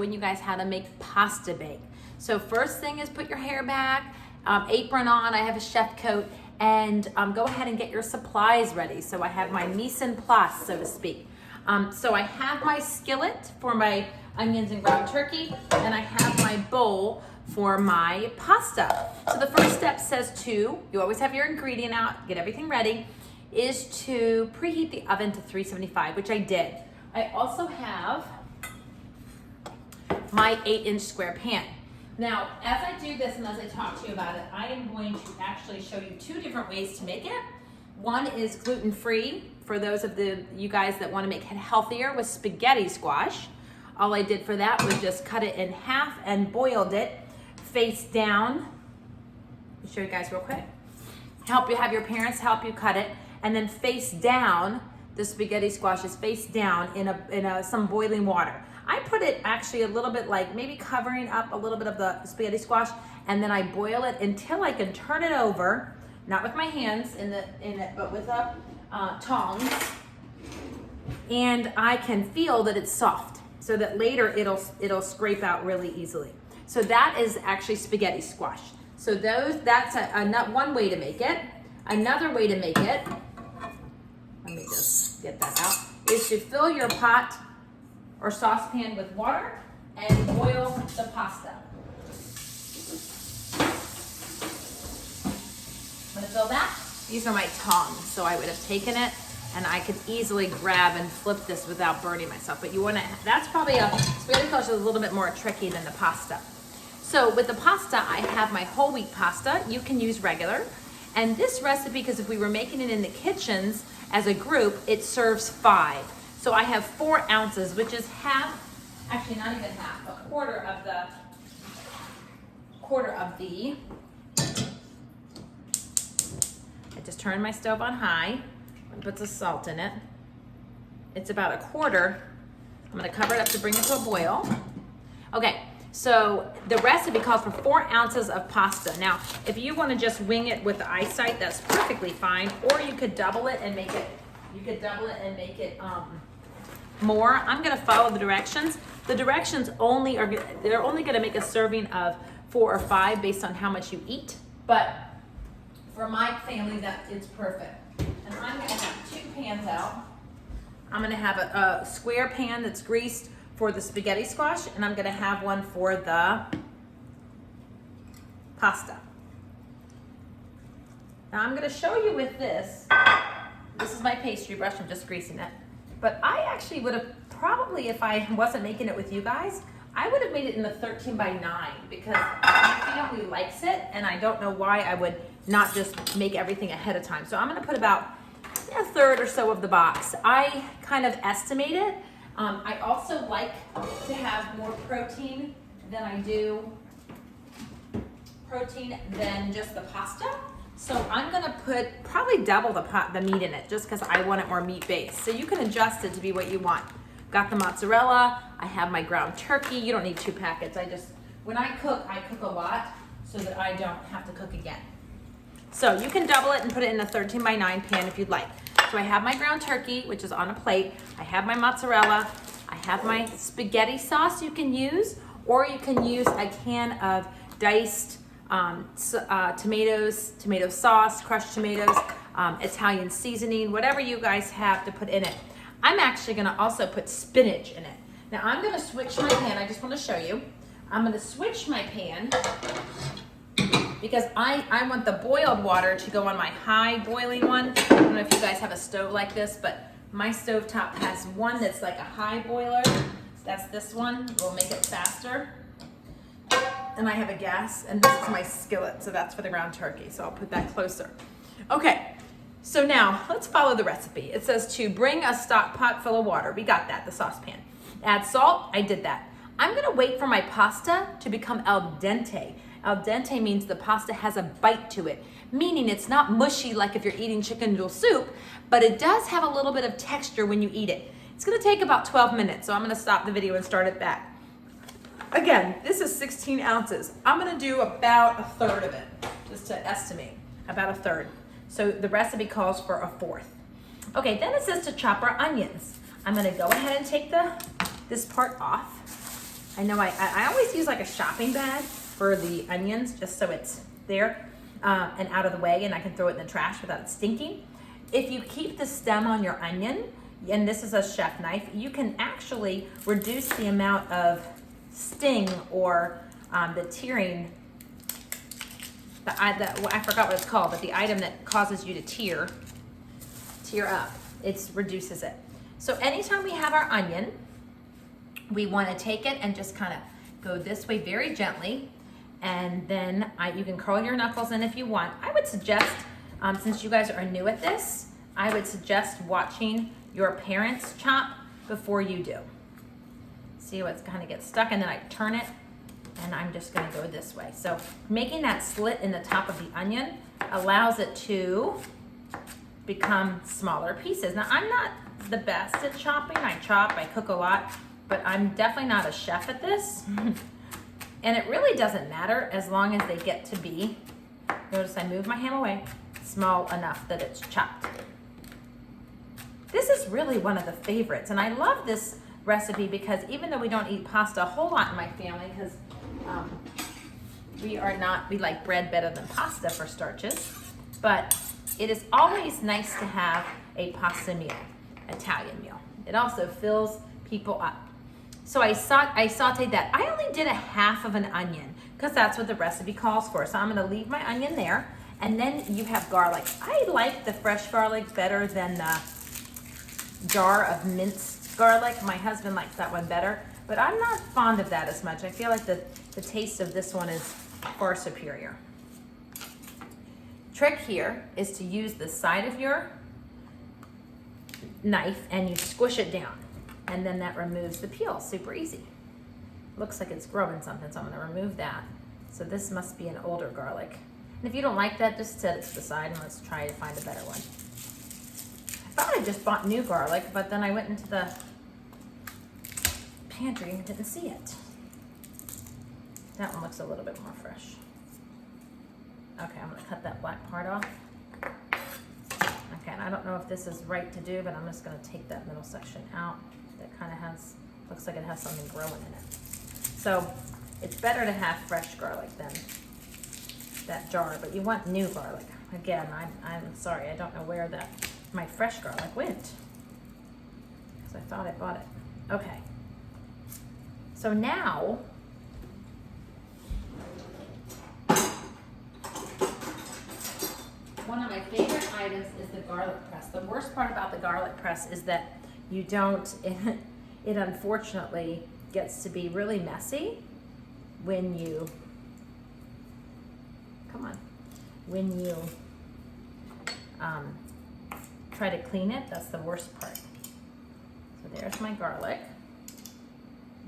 showing you guys how to make pasta bake. So first thing is put your hair back, apron on, I have a chef coat, and go ahead and get your supplies ready. So I have my mise en place, so to speak. So I have my skillet for my onions and ground turkey, and I have my bowl for my pasta. So the first step says you always have your ingredient out, get everything ready, is to preheat the oven to 375, which I did. I also have my 8-inch square pan. Now, as I do this and as I talk to you about it, I am going to actually show you 2 different ways to make it. One is gluten-free for those of you guys that want to make it healthier with spaghetti squash. All I did for that was just cut it in half and boiled it face down. Let me show you guys real quick. Have your parents help you cut it, and then face down. The spaghetti squash is face down in some boiling water. I put it actually a little bit like maybe covering up a little bit of the spaghetti squash, and then I boil it until I can turn it over, not with my hands in it, but with tongs, and I can feel that it's soft, so that later it'll scrape out really easily. So that is actually spaghetti squash. So that's one way to make it. Another way to make it, let me just get that out, is to fill your pot or saucepan with water and boil the pasta. I'm gonna fill that. These are my tongs, so I would have taken it and I could easily grab and flip this without burning myself. But that's probably spaghetti squash is a little bit more tricky than the pasta. So with the pasta, I have my whole wheat pasta. You can use regular. And this recipe, because if we were making it in the kitchens as a group, it serves 5. So I have 4 ounces, which is actually not even half, a quarter of the, I just turned my stove on high and put some salt in it. It's about a quarter. I'm gonna cover it up to bring it to a boil. Okay, so the recipe calls for 4 ounces of pasta. Now, if you wanna just wing it with the eyesight, that's perfectly fine, or you could double it and make it, more. I'm gonna follow the directions. The directions they're only gonna make a serving of 4 or 5 based on how much you eat, but for my family, that is perfect. And I'm gonna have 2 pans out. I'm gonna have a square pan that's greased for the spaghetti squash, and I'm gonna have one for the pasta. Now I'm gonna show you with this. This is my pastry brush, I'm just greasing it. But I actually would have probably, if I wasn't making it with you guys, I would have made it in the 13 by 9 because my family likes it, and I don't know why I would not just make everything ahead of time. So I'm gonna put about a third or so of the box. I kind of estimate it. I also like to have more protein than just the pasta. So I'm gonna put probably double the meat in it just because I want it more meat based. So you can adjust it to be what you want. Got the mozzarella, I have my ground turkey. You don't need 2 packets. When I cook a lot so that I don't have to cook again. So you can double it and put it in a 13 by 9 pan if you'd like. So I have my ground turkey, which is on a plate. I have my mozzarella. I have my spaghetti sauce you can use, or you can use a can of diced tomatoes, tomato sauce, crushed tomatoes, Italian seasoning, whatever you guys have to put in it. I'm actually gonna also put spinach in it. Now I'm gonna switch my pan, I just wanna show you. I'm gonna switch my pan because I want the boiled water to go on my high boiling one. I don't know if you guys have a stove like this, but my stovetop has one that's like a high boiler. That's this one, we'll make it faster. And I have a gas, and this is my skillet, so that's for the ground turkey, so I'll put that closer. Okay, so now let's follow the recipe. It says to bring a stock pot full of water. We got that, the saucepan. Add salt, I did that. I'm gonna wait for my pasta to become al dente. Al dente means the pasta has a bite to it, meaning it's not mushy like if you're eating chicken noodle soup, but it does have a little bit of texture when you eat it. It's gonna take about 12 minutes, so I'm gonna stop the video and start it back. Again, this is 16 ounces. I'm gonna do about a third of it, just to estimate, about a third. So the recipe calls for a fourth. Okay, then it says to chop our onions. I'm gonna go ahead and take this part off. I know I always use like a shopping bag for the onions, just so it's there and out of the way, and I can throw it in the trash without it stinking. If you keep the stem on your onion, and this is a chef knife, you can actually reduce the amount of sting or the tearing. I forgot what it's called, but the item that causes you to tear up, it reduces it. So anytime we have our onion, we want to take it and just kind of go this way very gently, and then you can curl your knuckles in if you want. I would suggest, since you guys are new at this, I would suggest watching your parents chop before you do. See what's kind of gets stuck, and then I turn it, and I'm just going to go this way. So making that slit in the top of the onion allows it to become smaller pieces. Now, I'm not the best at chopping. I cook a lot, but I'm definitely not a chef at this. And it really doesn't matter as long as they get to be, notice I move my hand away, small enough that it's chopped. This is really one of the favorites, and I love this recipe because even though we don't eat pasta a whole lot in my family, because we like bread better than pasta for starches, but it is always nice to have a pasta meal, Italian meal. It also fills people up. So I sauteed that. I only did a half of an onion because that's what the recipe calls for. So I'm gonna leave my onion there, and then you have garlic. I like the fresh garlic better than the jar of minced garlic. My husband likes that one better, but I'm not fond of that as much. I feel like the taste of this one is far superior. Trick here is to use the side of your knife and you squish it down, and then that removes the peel. Super easy. Looks like it's growing something, so I'm gonna remove that. So this must be an older garlic. And if you don't like that, just set it to the side and let's try to find a better one. I thought I just bought new garlic, but then I went into the pantry and didn't see it. That one looks a little bit more fresh. Okay, I'm gonna cut that black part off. Okay, and I don't know if this is right to do, but I'm just gonna take that middle section out. That kind of looks like it has something growing in it. So it's better to have fresh garlic than that jar, but you want new garlic. Again, I'm sorry, I don't know where my fresh garlic went, because I thought I bought it. Okay, so now one of my favorite items is the garlic press. The worst part about the garlic press is that you don't, it unfortunately gets to be really messy when you, try to clean it. That's the worst part. So there's my garlic.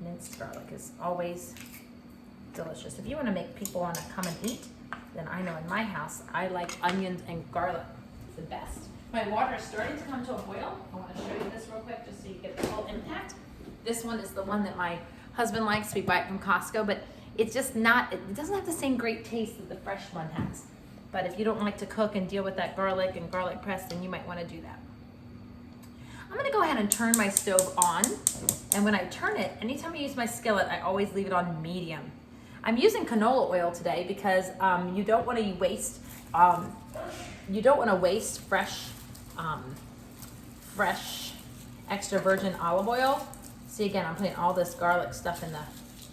Minced garlic is always delicious. If you want to make people want to come and eat, then I know in my house, I like onions and garlic. It's the best. My water is starting to come to a boil. I want to show you this real quick just so you get the full impact. This one is the one that my husband likes. We buy it from Costco, but it's just not, it doesn't have the same great taste that the fresh one has. But if you don't like to cook and deal with that garlic and garlic press, then you might want to do that. I'm going to go ahead and turn my stove on. And when I turn it, anytime I use my skillet, I always leave it on medium. I'm using canola oil today because you don't want to waste fresh extra virgin olive oil. See, again, I'm putting all this garlic stuff in the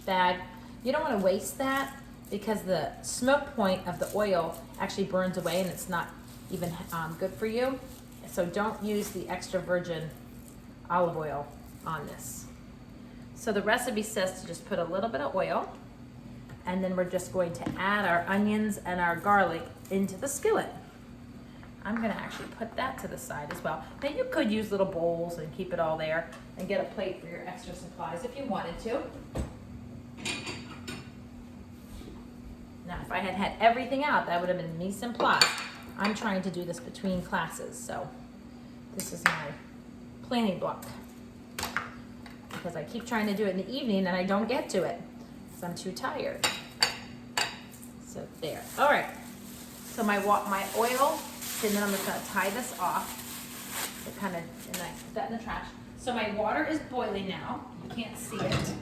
bag. You don't want to waste that because the smoke point of the oil actually burns away and it's not even good for you. So don't use the extra virgin olive oil on this. So the recipe says to just put a little bit of oil, and then we're just going to add our onions and our garlic into the skillet. I'm gonna actually put that to the side as well. Now you could use little bowls and keep it all there and get a plate for your extra supplies if you wanted to. Now if I had had everything out, that would have been mise en place. I'm trying to do this between classes, so this is my planning block. Because I keep trying to do it in the evening and I don't get to it, because I'm too tired. So there, all right. So my oil, and then I'm just gonna tie this off. So kind of, and I put that in the trash. So my water is boiling now. You can't see it.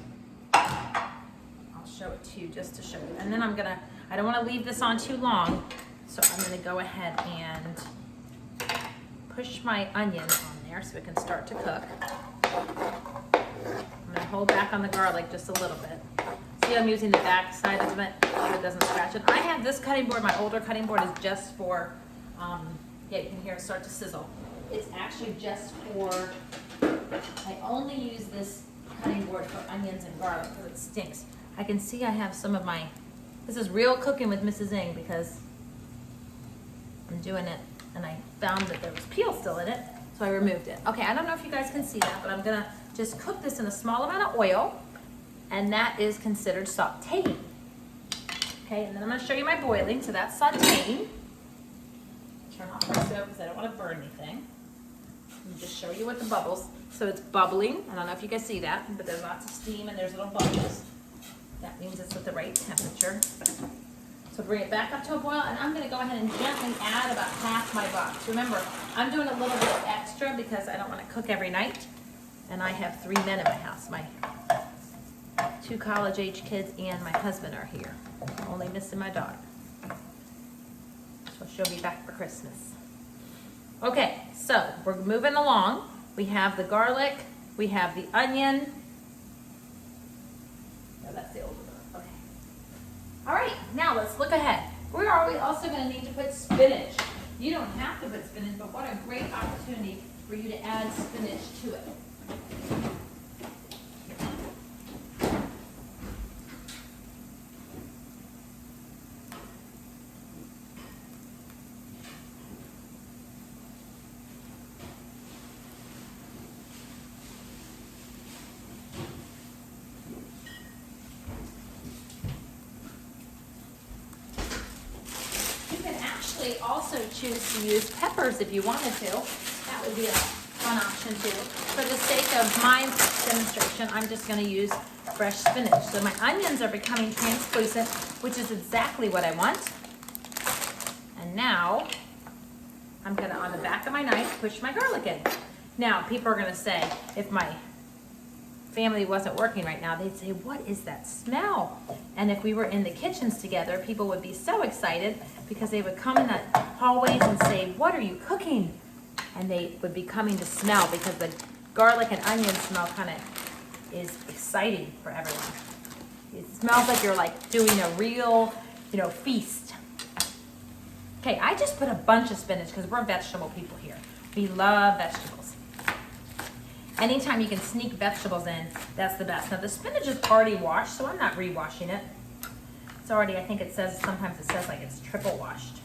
it to you just to show you. And then I don't want to leave this on too long, so I'm gonna go ahead and push my onion on there so it can start to cook. I'm gonna hold back on the garlic just a little bit. See, I'm using the back side of it so it doesn't scratch it. I have this cutting board, my older cutting board is just for, yeah, you can hear it start to sizzle. It's actually just for, I only use this cutting board for onions and garlic because it stinks. I can see I have some of my, this is real cooking with Mrs. Ng because I'm doing it and I found that there was peel still in it, so I removed it. Okay, I don't know if you guys can see that, but I'm gonna just cook this in a small amount of oil, and that is considered sauteing. Okay, and then I'm gonna show you my boiling, so that's sauteing. Turn off my stove because I don't want to burn anything. Let me just show you what the bubbles. So it's bubbling. I don't know if you guys see that, but there's lots of steam and there's little bubbles. That means it's at the right temperature. So bring it back up to a boil, and I'm gonna go ahead and gently add about half my box. Remember, I'm doing a little bit extra because I don't want to cook every night, and I have 3 men in my house. My 2 college-age kids and my husband are here. Only missing my daughter. So she'll be back for Christmas. Okay, so we're moving along. We have the garlic, we have the onion. No, that's the old one. Okay. All right, now let's look ahead. We're also going to need to put spinach. You don't have to put spinach, but what a great opportunity for you to add spinach to it. Also choose to use peppers if you wanted to. That would be a fun option too. For the sake of my demonstration, I'm just going to use fresh spinach. So my onions are becoming translucent, which is exactly what I want. And now I'm going to, on the back of my knife, push my garlic in. Now people are going to say, if my family wasn't working right now, they'd say, what is that smell? And if we were in the kitchens together, people would be so excited because they would come in the hallways and say, what are you cooking? And they would be coming to smell because the garlic and onion smell kind of is exciting for everyone. It smells like you're like doing a real, feast. Okay, I just put a bunch of spinach because we're vegetable people here. We love vegetables. Anytime you can sneak vegetables in, that's the best. Now the spinach is already washed, so I'm not re-washing it. It's already, I think it says, sometimes it says like it's triple washed.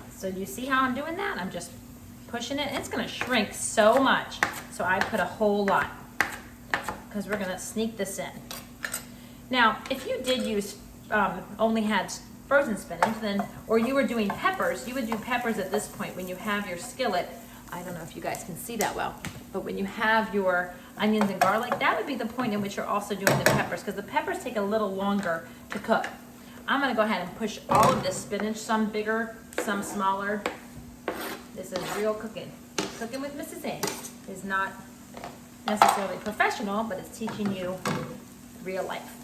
So you see how I'm doing that? I'm just pushing it. It's gonna shrink so much. So I put a whole lot because we're gonna sneak this in. Now, if you did use, only had frozen spinach, then, or you were doing peppers, you would do peppers at this point when you have your skillet. I don't know if you guys can see that well, but when you have your onions and garlic, that would be the point in which you're also doing the peppers because the peppers take a little longer to cook. I'm gonna go ahead and push all of this spinach, some bigger, some smaller. This is real cooking. Cooking with Mrs. Ng is not necessarily professional, but it's teaching you real life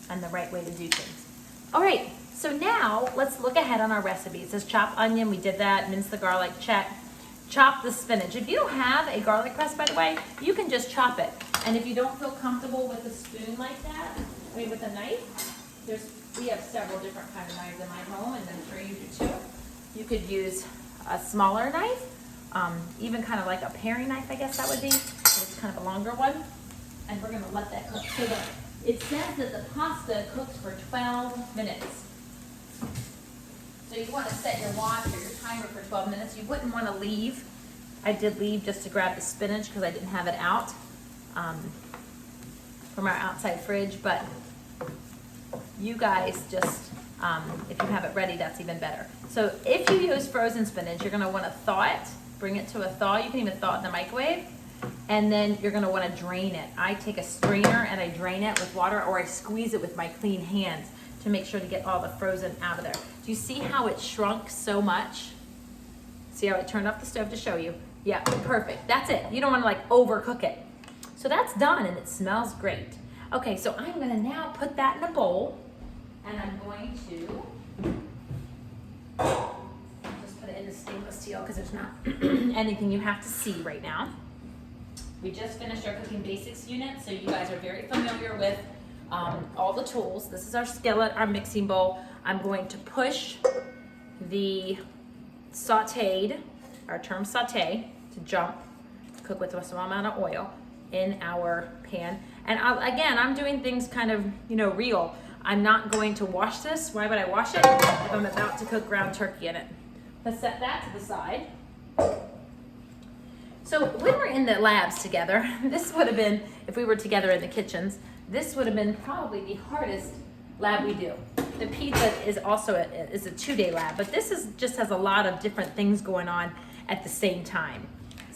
and the right way to do things. All right. So now let's look ahead on our recipe. It says chop onion, we did that, mince the garlic, check. Chop the spinach. If you don't have a garlic press, by the way, you can just chop it. And if you don't feel comfortable with a spoon like that, with a knife, we have several different kinds of knives in my home, and I'm sure you do too. You could use a smaller knife, even kind of like a paring knife, I guess that would be. It's kind of a longer one. And we're gonna let that cook. So it says that the pasta cooks for 12 minutes. So you want to set your watch or your timer for 12 minutes. You wouldn't want to leave. I did leave just to grab the spinach because I didn't have it out from our outside fridge. But you guys just, if you have it ready, that's even better. So if you use frozen spinach, you're going to want to thaw it. Bring it to a thaw. You can even thaw it in the microwave. And then you're going to want to drain it. I take a strainer and I drain it with water, or I squeeze it with my clean hands to make sure to get all the frozen out of there. Do you see how it shrunk so much? See how I turned off the stove to show you? Yeah, perfect. That's it. You don't want to like overcook it. So that's done and it smells great. Okay, so I'm gonna now put that in a bowl and I'm going to just put it in the stainless steel because there's not anything you have to see right now. We just finished our cooking basics unit, so you guys are very familiar with all the tools. This is our skillet, our mixing bowl. I'm going to push the sauteed, our term saute, to jump, cook with a small amount of oil in our pan. And I'm doing things kind of, real. I'm not going to wash this. Why would I wash it if I'm about to cook ground turkey in it? Let's set that to the side. So when we're in the labs together, this would have been, if we were together in the kitchens, this would have been probably the hardest lab we do. The pizza is also a 2-day lab, but this just has a lot of different things going on at the same time.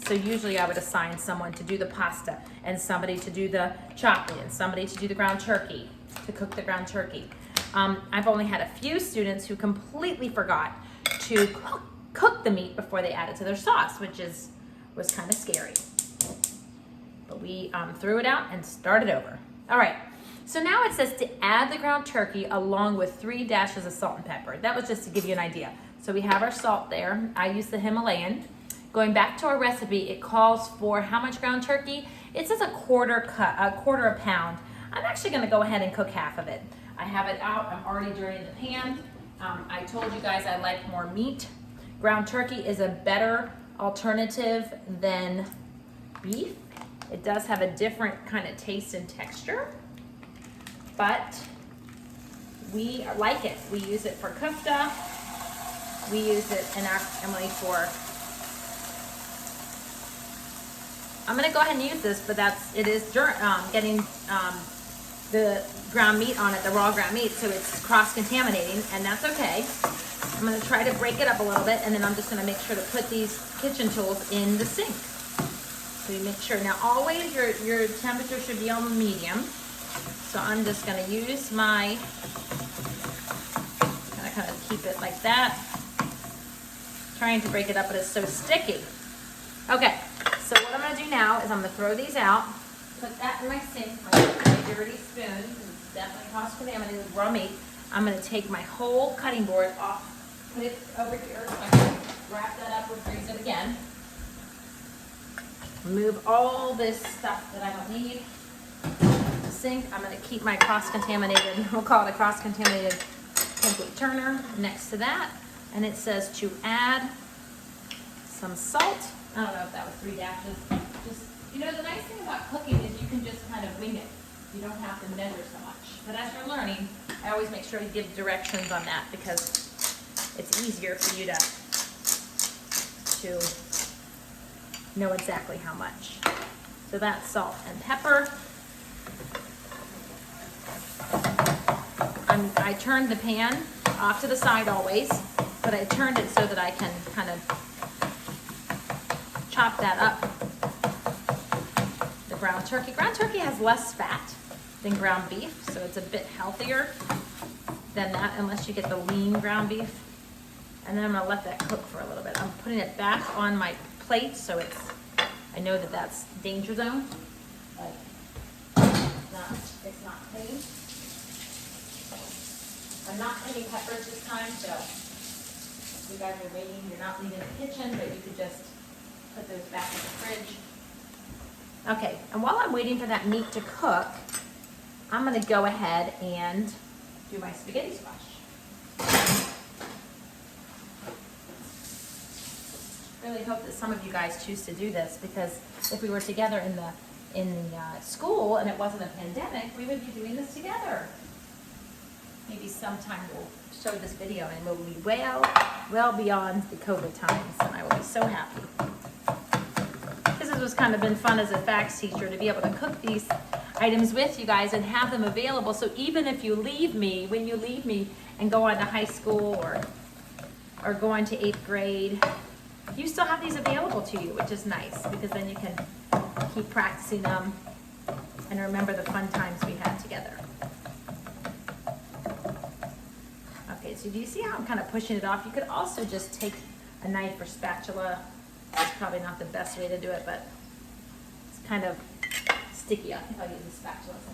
So usually I would assign someone to do the pasta and somebody to do the chocolate and somebody to do the ground turkey, to cook the ground turkey. I've only had a few students who completely forgot to cook the meat before they add it to their sauce, which was kind of scary. But we threw it out and started over. All right, so now it says to add the ground turkey along with 3 dashes of salt and pepper. That was just to give you an idea. So we have our salt there. I use the Himalayan. Going back to our recipe, it calls for how much ground turkey? It says a quarter a pound. I'm actually gonna go ahead and cook half of it. I have it out, I'm already draining the pan. I told you guys I like more meat. Ground turkey is a better alternative than beef. It does have a different kind of taste and texture, but we like it. We use it for kofta. We use it in our family for, I'm gonna go ahead and use this, but it is getting the ground meat on it, the raw ground meat, so it's cross-contaminating, and that's okay. I'm gonna try to break it up a little bit, and then I'm just gonna make sure to put these kitchen tools in the sink. So you make sure, now always your temperature should be on medium. So I'm just gonna use my, kind of keep it like that. Trying to break it up, but it's so sticky. Okay, so what I'm gonna do now is I'm gonna throw these out, put that in my sink, my dirty spoon, because it's definitely cross-contaminated with raw meat. I'm gonna take my whole cutting board off, put it over here, so I can wrap that up or freeze it again. Remove all this stuff that I don't need. The sink, I'm gonna keep my cross-contaminated, we'll call it a cross-contaminated pancake turner next to that. And it says to add some salt. I don't know if that was 3 dashes. Just, the nice thing about cooking is you can just kind of wing it. You don't have to measure so much. But as you're learning, I always make sure to give directions on that because it's easier for you to know exactly how much. So that's salt and pepper. I turned the pan off to the side always, but I turned it so that I can kind of chop that up. The ground turkey. Ground turkey has less fat than ground beef, so it's a bit healthier than that unless you get the lean ground beef. And then I'm gonna let that cook for a little bit. I'm putting it back on my plate so I know that that's danger zone, but it's not clean. I'm not cutting peppers this time, so if you guys are waiting, you're not leaving the kitchen, but you could just put those back in the fridge. Okay, and while I'm waiting for that meat to cook, I'm gonna go ahead and do my spaghetti squash. Really hope that some of you guys choose to do this, because if we were together in the school and it wasn't a pandemic, we would be doing this together. Maybe sometime we'll show this video and we'll be well beyond the COVID times, and I will be so happy. Because it was kind of been fun as a facts teacher to be able to cook these items with you guys and have them available. So even if you leave me, when you leave me and go on to high school or go on to 8th grade, you still have these available to you, which is nice, because then you can keep practicing them and remember the fun times we had together. Okay, so do you see how I'm kind of pushing it off? You could also just take a knife or spatula. It's probably not the best way to do it, but it's kind of sticky. I think I'll use a spatula so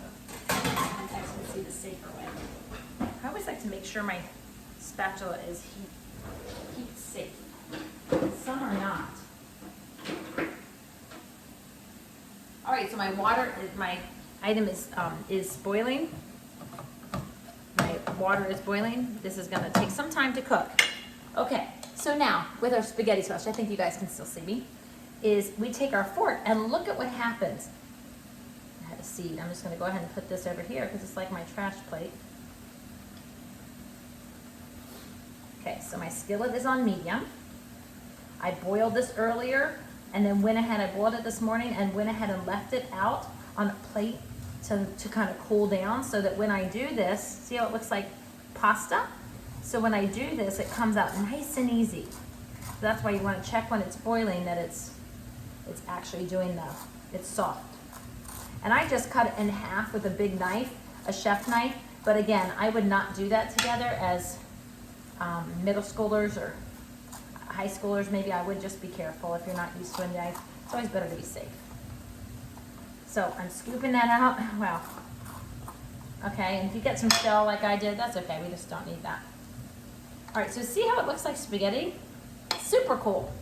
you guys can see the safer way. I always like to make sure my spatula is heat safe. Some are not. All right, so my item is boiling. My water is boiling. This is gonna take some time to cook. Okay, so now with our spaghetti sauce, I think you guys can still see me, is we take our fork and look at what happens. I had a seed. I'm just gonna go ahead and put this over here because it's like my trash plate. Okay, so my skillet is on medium. I boiled this earlier and then went ahead, I boiled it this morning and went ahead and left it out on a plate to kind of cool down so that when I do this, see how it looks like pasta? So when I do this, it comes out nice and easy. So that's why you want to check when it's boiling that it's actually it's soft. And I just cut it in half with a big knife, a chef knife, but again, I would not do that together as middle schoolers or high schoolers. Maybe I would just be careful if you're not used to a knife. It's always better to be safe. So I'm scooping that out. Wow. Okay, and if you get some shell like I did, that's okay. We just don't need that. All right, so see how it looks like spaghetti? Super cool.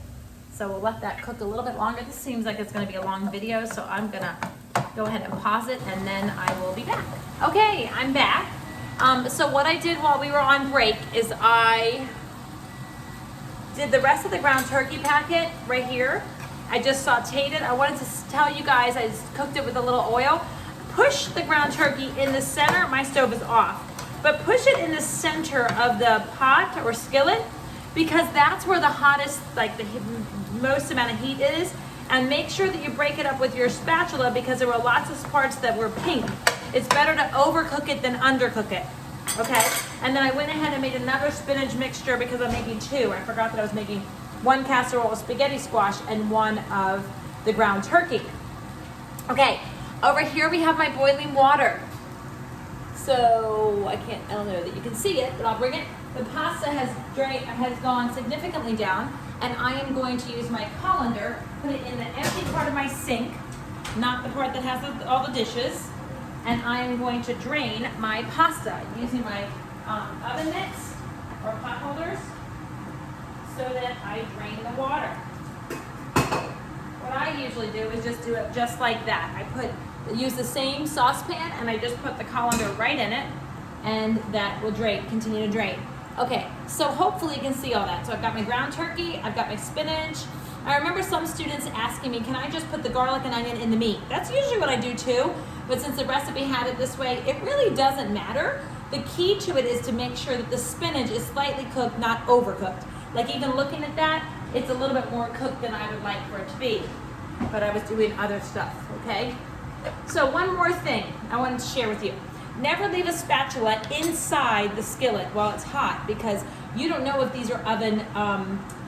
So we'll let that cook a little bit longer. This seems like it's gonna be a long video, so I'm gonna go ahead and pause it and then I will be back. Okay, I'm back. So what I did while we were on break is I did the rest of the ground turkey packet right here. I just sauteed it. I wanted to tell you guys, I just cooked it with a little oil. Push the ground turkey in the center. My stove is off. But push it in the center of the pot or skillet because that's where the hottest, like the most amount of heat is. And make sure that you break it up with your spatula because there were lots of parts that were pink. It's better to overcook it than undercook it, okay? And then I went ahead and made another spinach mixture because I'm making two. I forgot that I was making one casserole of spaghetti squash and one of the ground turkey. Okay, over here we have my boiling water. So I don't know that you can see it, but I'll bring it. The pasta has gone significantly down, and I am going to use my colander, put it in the empty part of my sink, not the part that has all the dishes, and I am going to drain my pasta using my oven mitts or pot holders so that I drain the water. What I usually do is just do it just like that. I use the same saucepan and I just put the colander right in it and that will continue to drain. Okay, so hopefully you can see all that. So I've got my ground turkey, I've got my spinach. I remember some students asking me, can I just put the garlic and onion in the meat? That's usually what I do too, but since the recipe had it this way, it really doesn't matter. The key to it is to make sure that the spinach is slightly cooked, not overcooked. Like even looking at that, it's a little bit more cooked than I would like for it to be. But I was doing other stuff, okay? So one more thing I wanted to share with you. Never leave a spatula inside the skillet while it's hot because you don't know if these are oven,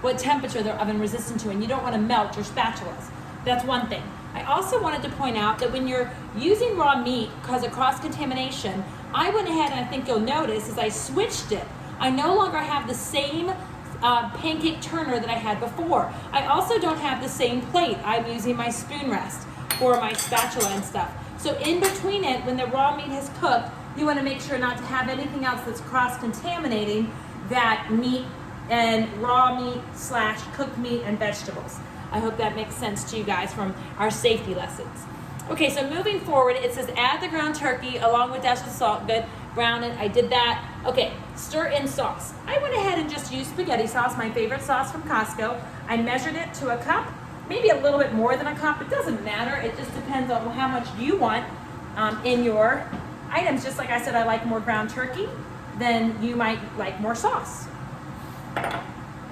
what temperature they're oven resistant to, and you don't want to melt your spatulas. That's one thing. I also wanted to point out that when you're using raw meat because of cross-contamination, I went ahead and I think you'll notice is I switched it. I no longer have the same pancake turner that I had before. I also don't have the same plate. I'm using my spoon rest for my spatula and stuff. So in between it, when the raw meat has cooked, you want to make sure not to have anything else that's cross-contaminating that meat and raw meat / cooked meat and vegetables. I hope that makes sense to you guys from our safety lessons. Okay, so moving forward, it says add the ground turkey along with dash of salt. Good, brown it, I did that. Okay, stir in sauce. I went ahead and just used spaghetti sauce, my favorite sauce from Costco. I measured it to a cup, maybe a little bit more than a cup. It doesn't matter, it just depends on how much you want in your items. Just like I said, I like more ground turkey, then you might like more sauce.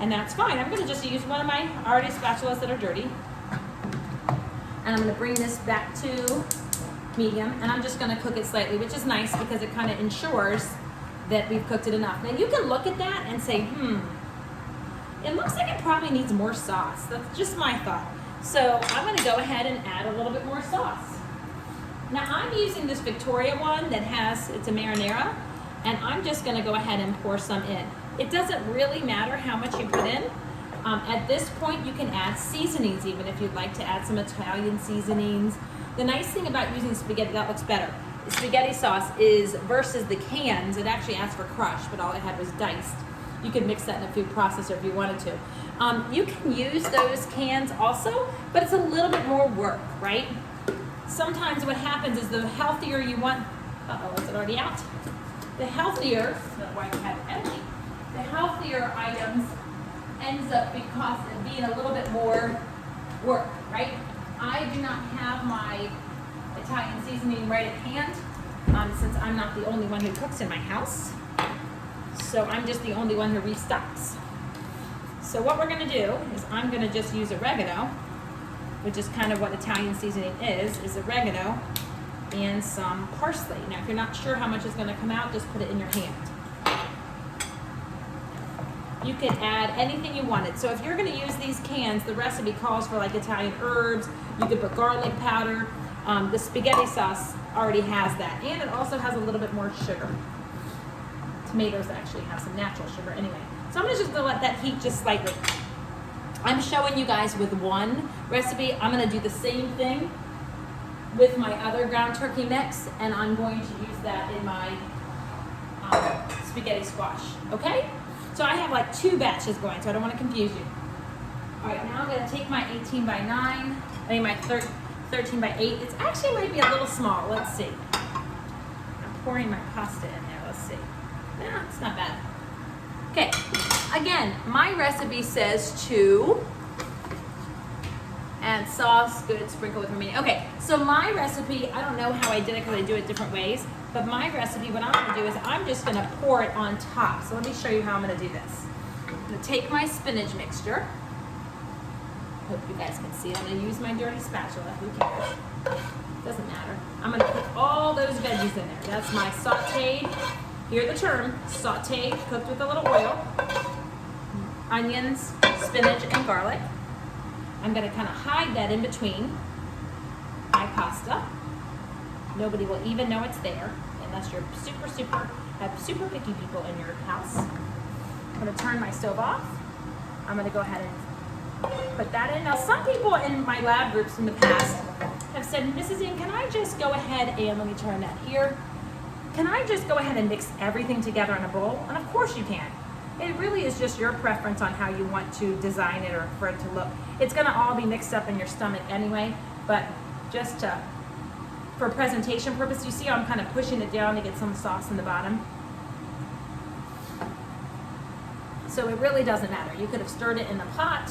And that's fine. I'm gonna just use one of my already spatulas that are dirty. And I'm gonna bring this back to medium, and I'm just gonna cook it slightly, which is nice because it kind of ensures that we've cooked it enough. Now you can look at that and say, it looks like it probably needs more sauce. That's just my thought. So I'm gonna go ahead and add a little bit more sauce. Now I'm using this Victoria one that it's a marinara, and I'm just gonna go ahead and pour some in. It doesn't really matter how much you put in. At this point, you can add seasonings even if you'd like to add some Italian seasonings The nice thing about using spaghetti, that looks better. The spaghetti sauce is, versus the cans, it actually asks for crushed, but all I had was diced. You could mix that in a food processor if you wanted to. You can use those cans also, but it's a little bit more work, right? Sometimes what happens is the healthier you want, is it already out? The healthier, that's why we have it empty. The healthier items ends up because of being a little bit more work, right? I do not have my Italian seasoning right at hand, since I'm not the only one who cooks in my house. So I'm just the only one who restocks. So what we're gonna do is I'm gonna just use oregano, which is kind of what Italian seasoning is oregano and some parsley. Now, if you're not sure how much is gonna come out, just put it in your hand. You can add anything you wanted. So if you're gonna use these cans, the recipe calls for like Italian herbs. You could put garlic powder. The spaghetti sauce already has that. And it also has a little bit more sugar. Tomatoes actually have some natural sugar anyway. So I'm just gonna let that heat just slightly. I'm showing you guys with one recipe. I'm gonna do the same thing with my other ground turkey mix, and I'm going to use that in my spaghetti squash, okay? So I have like 2 batches going, so I don't want to confuse you. All right, now I'm going to take my 18 by 9, my 13 by 8. It actually might be a little small. Let's see. I'm pouring my pasta in there. Let's see. No, it's not bad. Okay, again, my recipe says to add sauce, good, sprinkle with remaining. Okay, so my recipe, I don't know how I did it because I do it different ways, but my recipe, what I'm gonna do is I'm just gonna pour it on top. So let me show you how I'm gonna do this. I'm gonna take my spinach mixture. Hope you guys can see it. I'm gonna use my dirty spatula, who cares? Doesn't matter. I'm gonna put all those veggies in there. That's my sauteed, hear the term, sauteed, cooked with a little oil, onions, spinach, and garlic. I'm gonna kind of hide that in between my pasta. Nobody will even know it's there unless you're have super picky people in your house. I'm gonna turn my stove off. I'm gonna go ahead and put that in. Now, some people in my lab groups in the past have said, Mrs. Ng, can I just go ahead and, let me turn that here. Can I just go ahead and mix everything together in a bowl? And of course you can. It really is just your preference on how you want to design it or for it to look. It's gonna all be mixed up in your stomach anyway, but just for presentation purpose, you see how I'm kind of pushing it down to get some sauce in the bottom? So it really doesn't matter. You could have stirred it in the pot.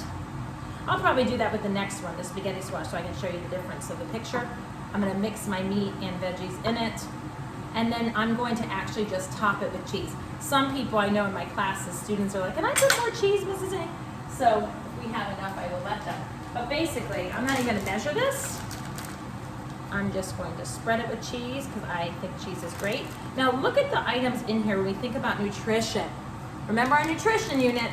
I'll probably do that with the next one, the spaghetti squash, so I can show you the difference of the picture. I'm gonna mix my meat and veggies in it. And then I'm going to actually just top it with cheese. Some people I know in my classes, students are like, can I put more cheese, Mrs. A? So if we have enough, I will let them. But basically, I'm not even gonna measure this. I'm just going to spread it with cheese because I think cheese is great. Now look at the items in here when we think about nutrition. Remember our nutrition unit.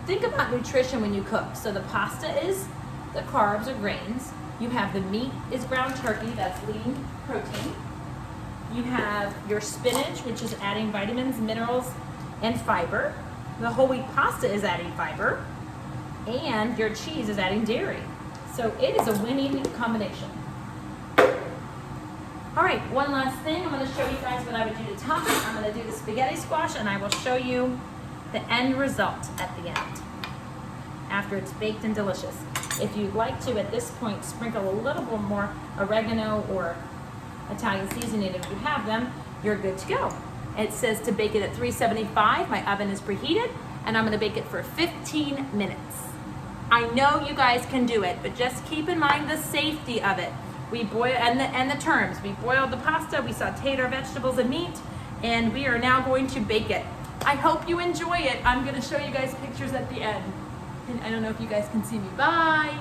Think about nutrition when you cook. So the pasta is the carbs or grains. You have the meat is ground turkey, that's lean protein. You have your spinach, which is adding vitamins, minerals, and fiber. The whole wheat pasta is adding fiber. And your cheese is adding dairy. So it is a winning combination. All right, one last thing. I'm gonna show you guys what I would do to top it. I'm gonna do the spaghetti squash and I will show you the end result at the end after it's baked and delicious. If you'd like to, at this point, sprinkle a little bit more oregano or Italian seasoning, if you have them, you're good to go. It says to bake it at 375. My oven is preheated, and I'm gonna bake it for 15 minutes. I know you guys can do it, but just keep in mind the safety of it. We boil, and the terms. We boiled the pasta, we sauteed our vegetables and meat, and we are now going to bake it. I hope you enjoy it. I'm gonna show you guys pictures at the end. And I don't know if you guys can see me. Bye.